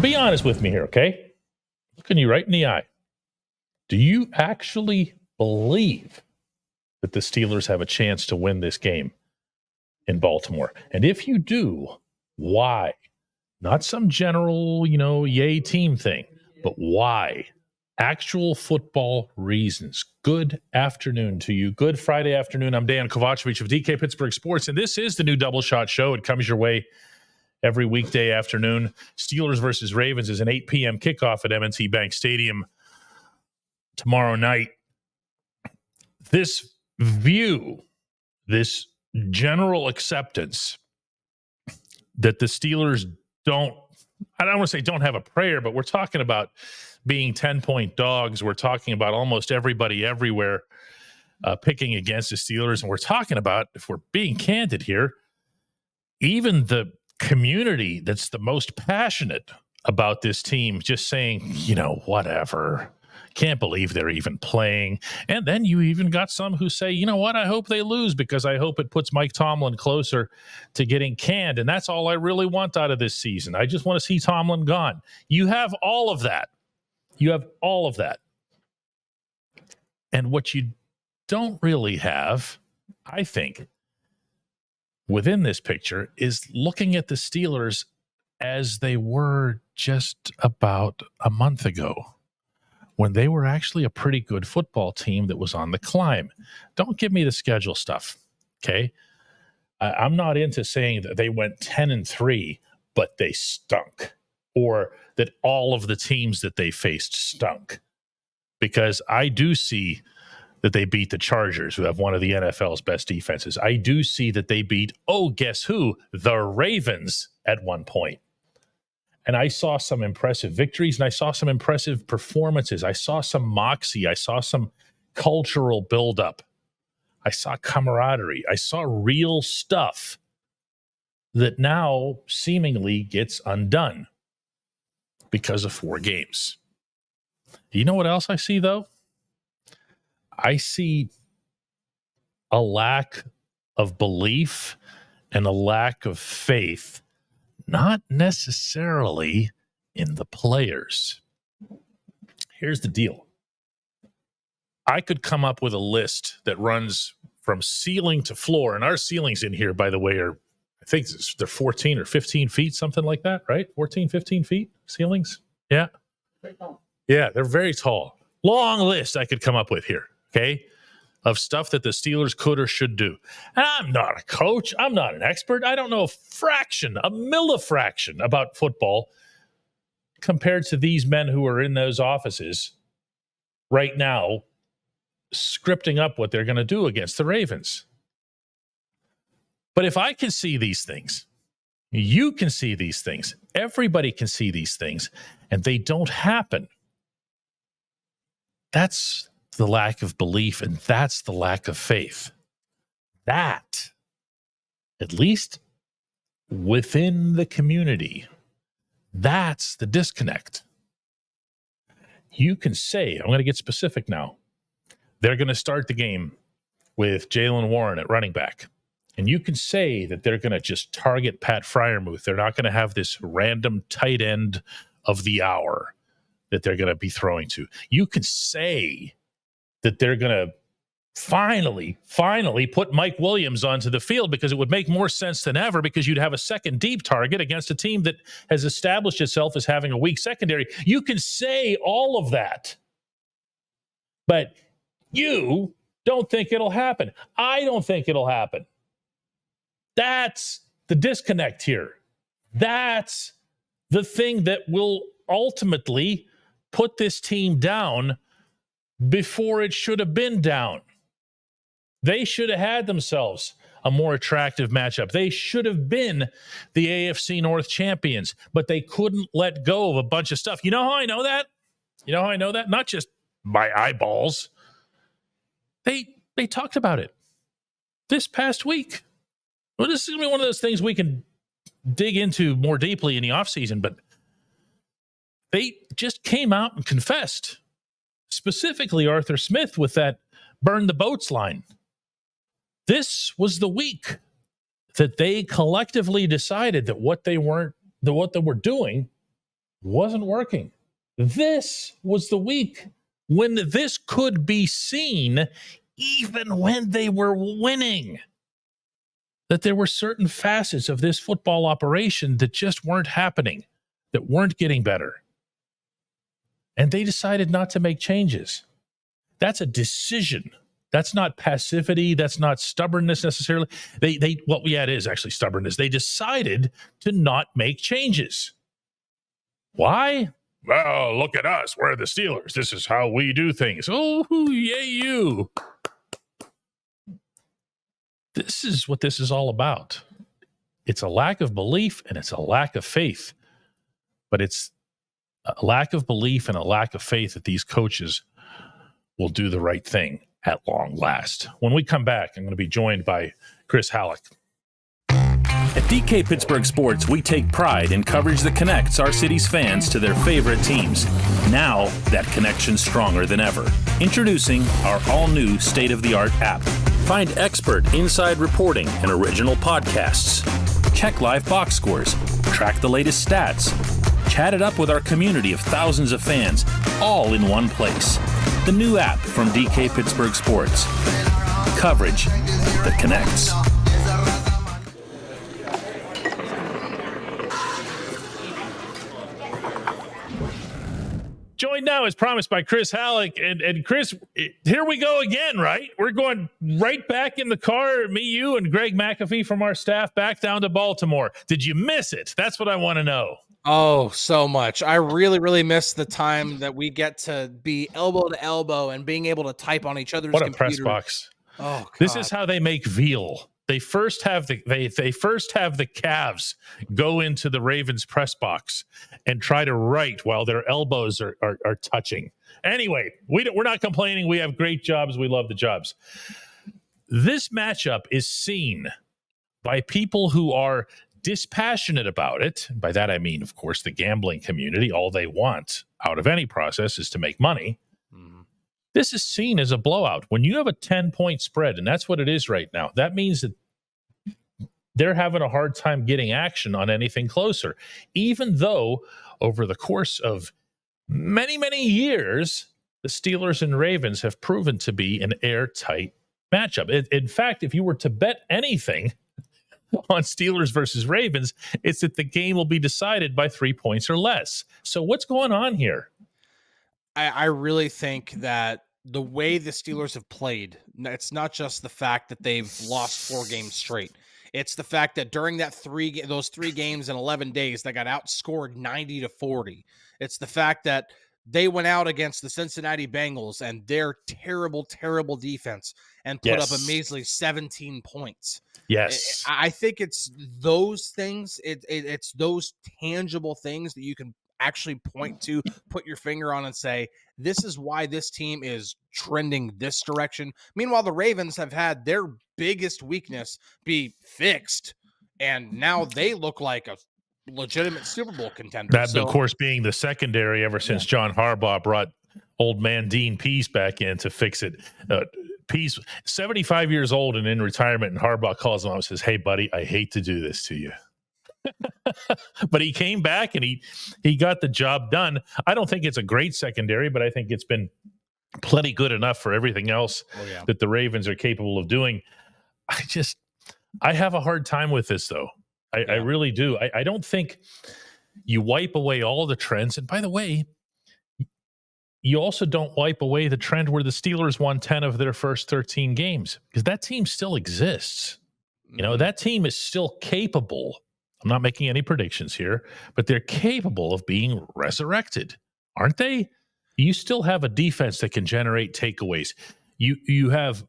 be honest with me here, okay? Looking you right in the eye. Do you actually believe that the Steelers have a chance to win this game in Baltimore? And if you do, why? Not some general, yay team thing, but why? Actual football reasons. Good afternoon to you. Good Friday afternoon. I'm Dejan Kovacevic of DK Pittsburgh Sports, and this is the new Double Shot Show. It comes your way every weekday afternoon. Steelers versus Ravens is an 8 p.m. kickoff at M&T Bank Stadium tomorrow night. This view, this general acceptance that the Steelers I don't want to say don't have a prayer, but we're talking about being 10-point dogs. We're talking about almost everybody everywhere picking against the Steelers. And we're talking about, if we're being candid here, even the community that's the most passionate about this team just saying, whatever. Can't believe they're even playing. And then you even got some who say, you know what, I hope they lose because I hope it puts Mike Tomlin closer to getting canned. And that's all I really want out of this season. I just want to see Tomlin gone. You have all of that. And what you don't really have, I think, within this picture is looking at the Steelers as they were just about a month ago, when they were actually a pretty good football team that was on the climb. Don't give me the schedule stuff, okay? I'm not into saying that they went 10-3, but they stunk, or that all of the teams that they faced stunk. Because I do see that they beat the Chargers, who have one of the NFL's best defenses. I do see that they beat, guess who? The Ravens at one point. And I saw some impressive victories, and I saw some impressive performances. I saw some moxie. I saw some cultural buildup. I saw camaraderie. I saw real stuff that now seemingly gets undone because of 4 games. You know what else I see, though? I see a lack of belief and a lack of faith, not necessarily in the players. Here's the deal. I could come up with a list that runs from ceiling to floor, and our ceilings in here, by the way, are, I think they're 14 or 15 feet, something like that, right? 14, 15 feet ceilings? Yeah. Very tall. Yeah, they're very tall. Long list I could come up with here, okay, of stuff that the Steelers could or should do. And I'm not a coach. I'm not an expert. I don't know a millifraction about football compared to these men who are in those offices right now scripting up what they're going to do against the Ravens. But if I can see these things, you can see these things, everybody can see these things, and they don't happen, that's the lack of belief, and that's the lack of faith. That, at least within the community, that's the disconnect. You can say, I'm going to get specific now, they're going to start the game with Jaylen Warren at running back. And you can say that they're going to just target Pat Freiermuth. They're not going to have this random tight end of the hour that they're going to be throwing to. You can say that they're going to finally put Mike Williams onto the field because it would make more sense than ever, because you'd have a second deep target against a team that has established itself as having a weak secondary. You can say all of that, but you don't think it'll happen. I don't think it'll happen. That's the disconnect here. That's the thing that will ultimately put this team down before it should have been down. They should have had themselves a more attractive matchup. They should have been the AFC North champions, but they couldn't let go of a bunch of stuff. You know how I know that? Not just my eyeballs. They talked about it this past week. Well, this is going to be one of those things we can dig into more deeply in the offseason, but they just came out and confessed, specifically Arthur Smith with that burn the boats line. This was the week that they collectively decided that what they were doing wasn't working. This was the week when this could be seen even when they were winning. That there were certain facets of this football operation that just weren't happening, that weren't getting better. And they decided not to make changes. That's a decision. That's not passivity. That's not stubbornness necessarily. It is actually stubbornness. They decided to not make changes. Why? Well, look at us. We're the Steelers. This is how we do things. Oh, yay, you. This is what this is all about. It's a lack of belief and it's a lack of faith. But it's a lack of belief and a lack of faith that these coaches will do the right thing at long last. When we come back, I'm going to be joined by Chris Halleck. At DK Pittsburgh Sports, we take pride in coverage that connects our city's fans to their favorite teams. Now, that connection's stronger than ever. Introducing our all-new state-of-the-art app. Find expert inside reporting and original podcasts. Check live box scores. Track the latest stats. Chat it up with our community of thousands of fans, all in one place. The new app from DK Pittsburgh Sports. Coverage that connects. Joined now, as promised, by Chris Halleck. And Chris, here we go again, right? We're going right back in the car, me, you, and Greg McAfee from our staff back down to Baltimore. Did you miss it? That's what I want to know. Oh, so much. I really, really miss the time that we get to be elbow to elbow and being able to type on each other's computer. What a computer. press box. Oh, God. This is how they make veal. They first have the calves go into the Ravens press box and try to write while their elbows are touching. Anyway, we're not complaining. We have great jobs. We love the jobs. This matchup is seen by people who are dispassionate about it. By that I mean, of course, the gambling community. All they want out of any process is to make money. This is seen as a blowout. When you have a 10-point spread, and that's what it is right now, that means that they're having a hard time getting action on anything closer, even though over the course of many, many years, the Steelers and Ravens have proven to be an airtight matchup. In fact, if you were to bet anything on Steelers versus Ravens, it's that the game will be decided by 3 points or less. So what's going on here? I really think that the way the Steelers have played, it's not just the fact that they've lost 4 games straight. It's the fact that during those 3 games in 11 days, they got outscored 90-40. It's the fact that they went out against the Cincinnati Bengals and their terrible, terrible defense and put up a measly 17 points. Yes. I think it's those things. It's those tangible things that you can actually point to, put your finger on and say, this is why this team is trending this direction. Meanwhile, the Ravens have had their biggest weakness be fixed, and now they look like a legitimate Super Bowl contender. That, of course, being the secondary ever since John Harbaugh brought old man Dean Pease back in to fix it. Pease, 75 years old and in retirement, and Harbaugh calls him up and says, "Hey, buddy, I hate to do this to you." But he came back and he got the job done. I don't think it's a great secondary, but I think it's been plenty good enough for everything else that the Ravens are capable of doing. I have a hard time with this, though. I really do. I don't think you wipe away all the trends. And by the way, you also don't wipe away the trend where the Steelers won 10 of their first 13 games, because that team still exists. You know, that team is still capable. I'm not making any predictions here, but they're capable of being resurrected, aren't they? You still have a defense that can generate takeaways. You have.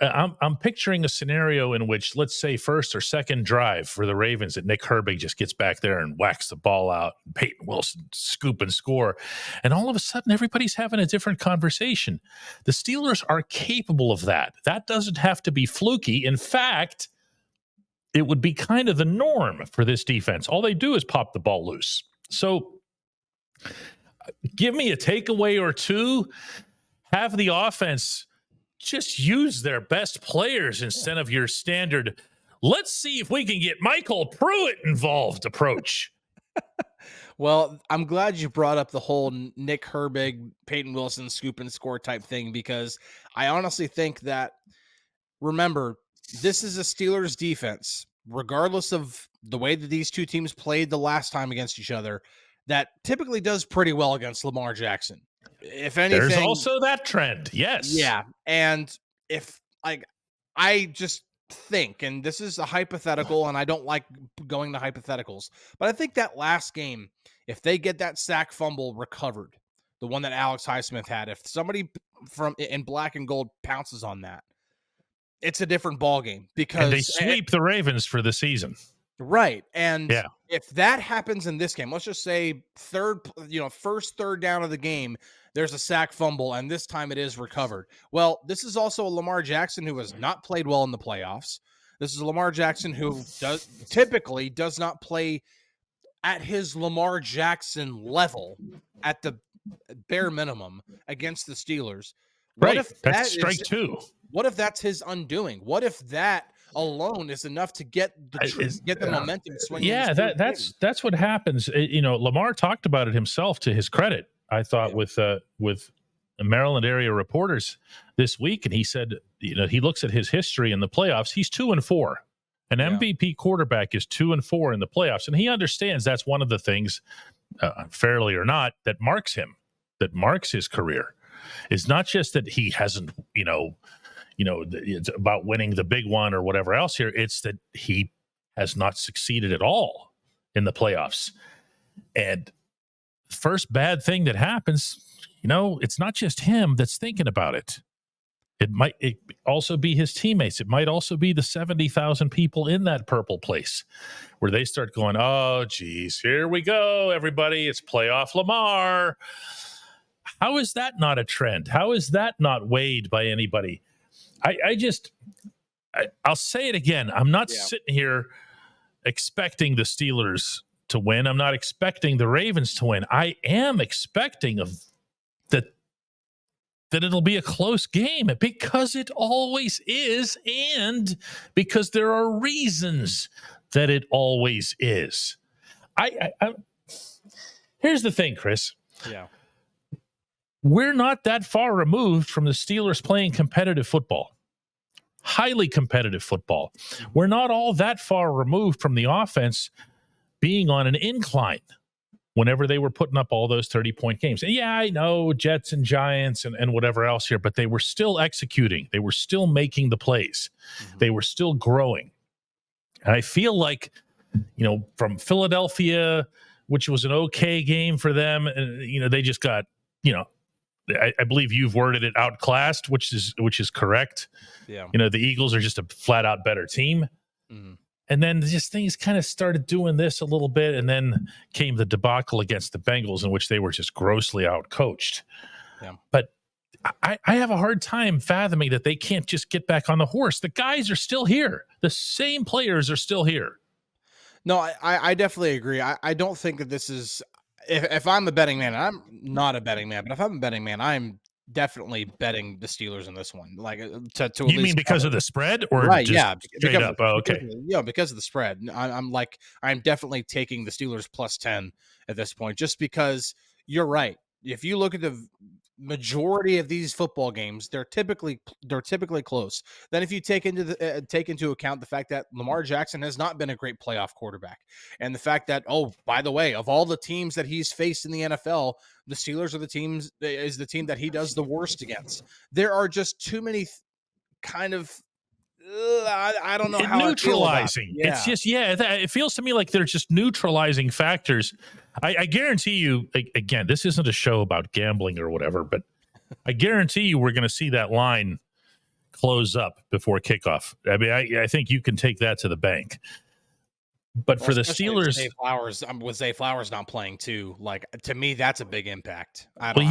I'm picturing a scenario in which, let's say, first or second drive for the Ravens, that Nick Herbig just gets back there and whacks the ball out, and Peyton Wilson scoop and score, and all of a sudden everybody's having a different conversation. The Steelers are capable of that. That doesn't have to be fluky. In fact, it would be kind of the norm for this defense. All they do is pop the ball loose. So give me a takeaway or two. Have the offense just use their best players instead of your standard, let's see if we can get Michael Pruitt involved approach. Well, I'm glad you brought up the whole Nick Herbig, Peyton Wilson scoop and score type thing, because I honestly think that, remember, this is a Steelers defense, regardless of the way that these two teams played the last time against each other, that typically does pretty well against Lamar Jackson. If anything, There's also that trend. Yes. yeah. And if, like, I just think, and this is a hypothetical, and I don't like going to hypotheticals, but I think that last game, if they get that sack fumble recovered, the one that Alex Highsmith had, if somebody from in black and gold pounces on that, it's a different ball game, because And they sweep the Ravens for the season. right. And Yeah. if that happens in this game, let's just say first third down of the game, there's a sack fumble, and this time it is recovered. Well, this is also a Lamar Jackson who has not played well in the playoffs. This is a Lamar Jackson who typically does not play at his Lamar Jackson level at the bare minimum against the Steelers. Right. That's strike two. What if that's his undoing? What if that alone is enough to get the momentum swinging? Yeah, that's what happens. Lamar talked about it himself, to his credit, I thought, with Maryland area reporters this week, and he said, he looks at his history in the playoffs. He's 2-4. An MVP quarterback is 2-4 in the playoffs, and he understands that's one of the things, fairly or not, that marks him, that marks his career. It's not just that he hasn't, it's about winning the big one or whatever else here. It's that he has not succeeded at all in the playoffs. And first bad thing that happens, it's not just him that's thinking about it. It might also be his teammates. It might also be the 70,000 people in that purple place, where they start going, oh, geez, here we go, everybody. It's playoff Lamar. How is that not a trend? How is that not weighed by anybody? I'll say it again. I'm not sitting here expecting the Steelers to win. I'm not expecting the Ravens to win. I am expecting that it'll be a close game, because it always is, and because there are reasons that it always is. Here's the thing, Chris. Yeah. We're not that far removed from the Steelers playing competitive football, highly competitive football. We're not all that far removed from the offense being on an incline whenever they were putting up all those 30-point games. And yeah, I know Jets and Giants and whatever else here, but they were still executing. They were still making the plays. Mm-hmm. They were still growing. And I feel like, from Philadelphia, which was an okay game for them, and, they just got, I believe you've worded it, outclassed, which is correct. Yeah. The Eagles are just a flat out better team. Mm-hmm. And then just things kind of started doing this a little bit, and then came the debacle against the Bengals, in which they were just grossly outcoached. Yeah. But I have a hard time fathoming that they can't just get back on the horse. The guys are still here. The same players are still here. No, I definitely agree. I don't think that this is, if I'm a betting man, and I'm not a betting man, but if I'm a betting man, I'm definitely betting the Steelers in this one. Like, to you mean because of the spread, or right? Just yeah, straight up. Okay. Because of the spread. I'm definitely taking the Steelers plus 10 at this point, just because you're right. If you look at the majority of these football games, they're typically close. Then if you take into account the fact that Lamar Jackson has not been a great playoff quarterback, and the fact that, oh, by the way, of all the teams that he's faced in the NFL, the Steelers are the team that he does the worst against. There are just too many kind of I don't know how neutralizing. It's just it feels to me like they're just neutralizing factors. I guarantee you, again, this isn't a show about gambling or whatever, but I guarantee you we're going to see that line close up before kickoff. I mean, I think you can take that to the bank. But for the Steelers, with Zay Flowers not playing too, like, to me, that's a big impact. I think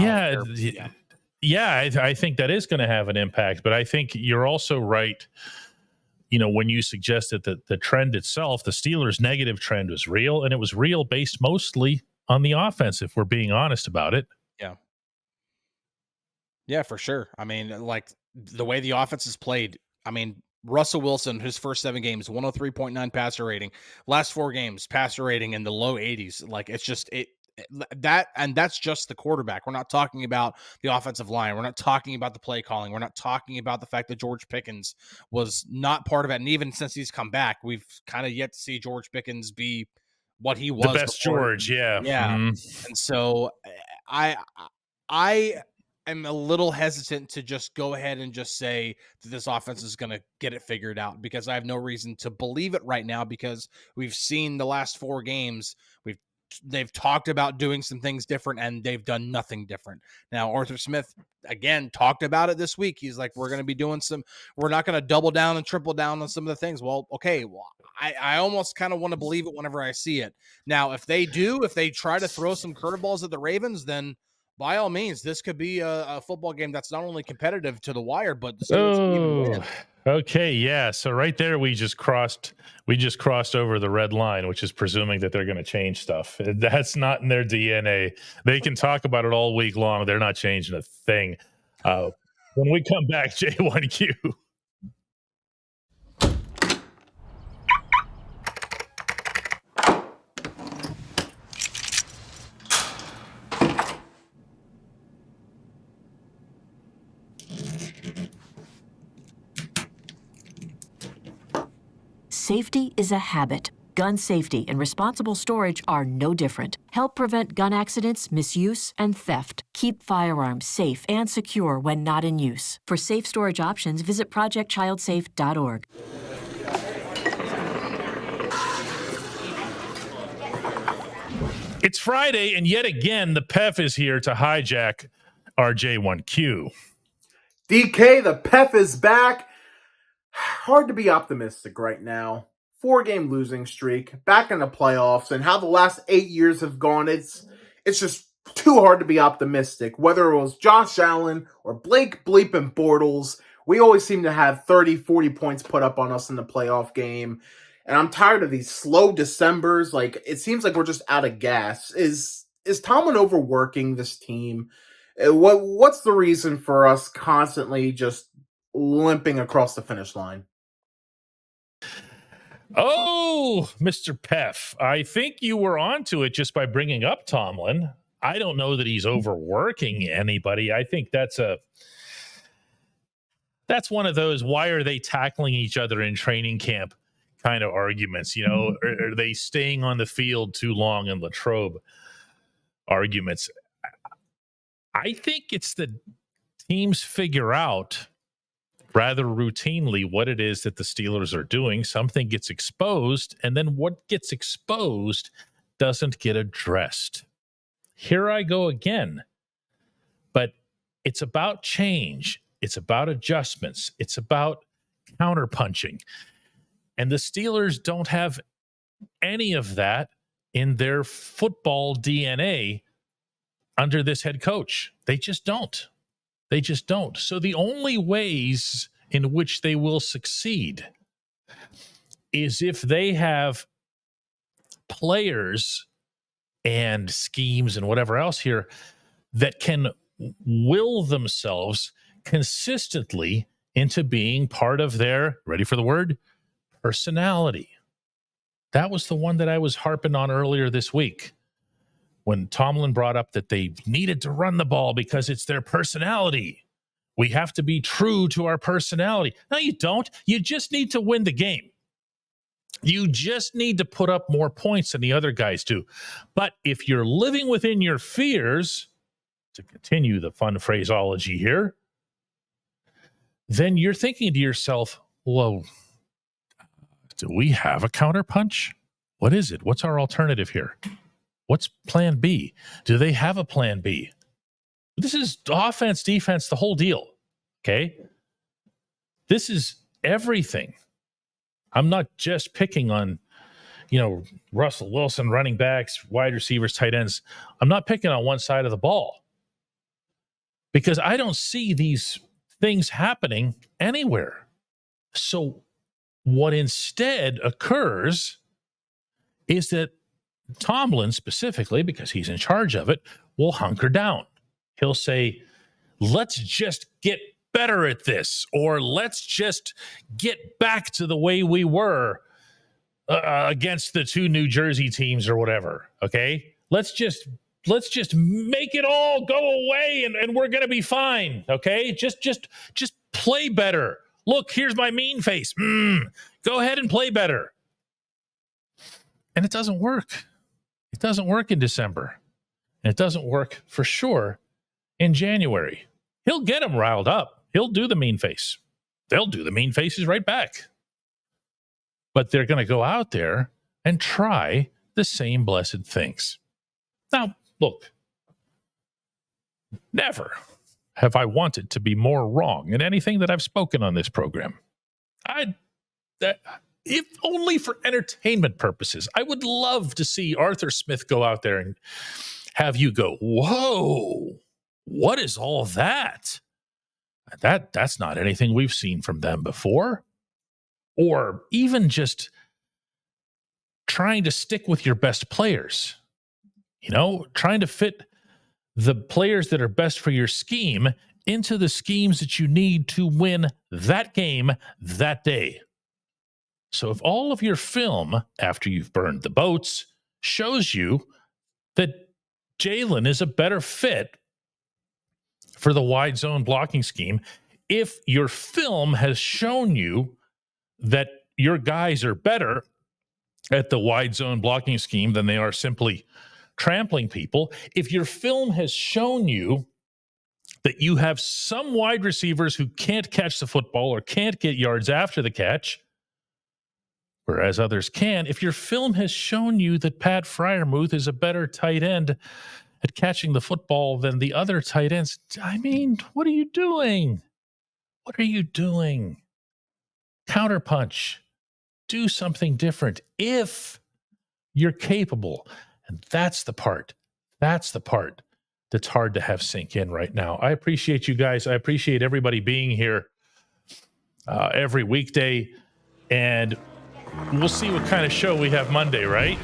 that is going to have an impact. But I think you're also right. When you suggested that the trend itself, the Steelers' negative trend, was real, and it was real based mostly on the offense, if we're being honest about it. Yeah. Yeah, for sure. I mean, like, the way the offense is played, I mean, Russell Wilson, his first 7 games, 103.9 passer rating. Last 4 games, passer rating in the low 80s. Like, it's just that's just the quarterback. We're not talking about the offensive line. We're not talking about the play calling. We're not talking about the fact that George Pickens was not part of it. And even since he's come back, we've kind of yet to see George Pickens be what he was. The best before. George, yeah. Yeah. Mm-hmm. And so I am a little hesitant to just go ahead and just say that this offense is going to get it figured out, because I have no reason to believe it right now, because we've seen the last 4 games. They've talked about doing some things different, and they've done nothing different. Now, Arthur Smith, again, talked about it this week. He's like, we're going to be doing we're not going to double down and triple down on some of the things. Well, okay. Well, I almost kind of want to believe it whenever I see it. Now, if they try to throw some curveballs at the Ravens, then by all means, this could be a football game that's not only competitive to the wire, but the Steelers can even win. Okay, yeah. So right there, we just crossed over the red line, which is presuming that they're going to change stuff. That's not in their DNA. They can talk about it all week long. They're not changing a thing. When we come back, J1Q. Safety is a habit. Gun safety and responsible storage are no different. Help prevent gun accidents, misuse, and theft. Keep firearms safe and secure when not in use. For safe storage options, visit projectchildsafe.org. It's Friday, and yet again, the PEF is here to hijack our J1Q. DK, the PEF is back. Hard to be optimistic right now. 4-game losing streak, back in the playoffs, and how the last 8 years have gone, it's just too hard to be optimistic. Whether it was Josh Allen or Blake Bleepin' Bortles, we always seem to have 30, 40 points put up on us in the playoff game. And I'm tired of these slow Decembers. Like, it seems like we're just out of gas. Is Tomlin overworking this team? What's the reason for us constantly just limping across the finish line? Oh, Mr. Peff, I think you were onto it just by bringing up Tomlin. I don't know that he's overworking anybody. I think that's one of those, why are they tackling each other in training camp kind of arguments? You know, are they staying on the field too long in Latrobe arguments? I think it's the teams figure out rather routinely what it is that the Steelers are doing. Something gets exposed, and then what gets exposed doesn't get addressed. Here I go again. But it's about change. It's about adjustments. It's about counterpunching. And the Steelers don't have any of that in their football DNA under this head coach. They just don't. They just don't. So the only ways in which they will succeed is if they have players and schemes and whatever else here that can will themselves consistently into being part of their, ready for the word, personality. That was the one that I was harping on earlier this week when Tomlin brought up that they needed to run the ball because it's their personality. We have to be true to our personality. No, you don't. You just need to win the game. You just need to put up more points than the other guys do. But if you're living within your fears, to continue the fun phraseology here, then you're thinking to yourself, well, do we have a counterpunch? What is it? What's our alternative here? What's plan B? Do they have a plan B? This is offense, defense, the whole deal. Okay? This is everything. I'm not just picking on, Russell Wilson, running backs, wide receivers, tight ends. I'm not picking on one side of the ball because I don't see these things happening anywhere. So what instead occurs is that Tomlin specifically, because he's in charge of it, will hunker down. He'll say, let's just get better at this, or let's just get back to the way we were against the two New Jersey teams or whatever. Okay, let's just make it all go away, and we're gonna be fine. Okay, just play better. Look, here's my mean face. Go ahead and play better. And it doesn't work. It doesn't work in December. And it doesn't work for sure in January. He'll get them riled up. He'll do the mean face. They'll do the mean faces right back. But they're going to go out there and try the same blessed things. Now, look, never have I wanted to be more wrong in anything that I've spoken on this program. If only for entertainment purposes, I would love to see Arthur Smith go out there and have you go, whoa, what is all that? That's not anything we've seen from them before. Or even just trying to stick with your best players, trying to fit the players that are best for your scheme into the schemes that you need to win that game that day. So if all of your film, after you've burned the boats, shows you that Jalen is a better fit for the wide zone blocking scheme, if your film has shown you that your guys are better at the wide zone blocking scheme than they are simply trampling people, if your film has shown you that you have some wide receivers who can't catch the football or can't get yards after the catch, whereas others can, if your film has shown you that Pat Freiermuth is a better tight end at catching the football than the other tight ends, I mean, what are you doing? What are you doing? Counterpunch. Do something different if you're capable. And that's the part that's hard to have sink in right now. I appreciate you guys. I appreciate everybody being here every weekday. And we'll see what kind of show we have Monday, right?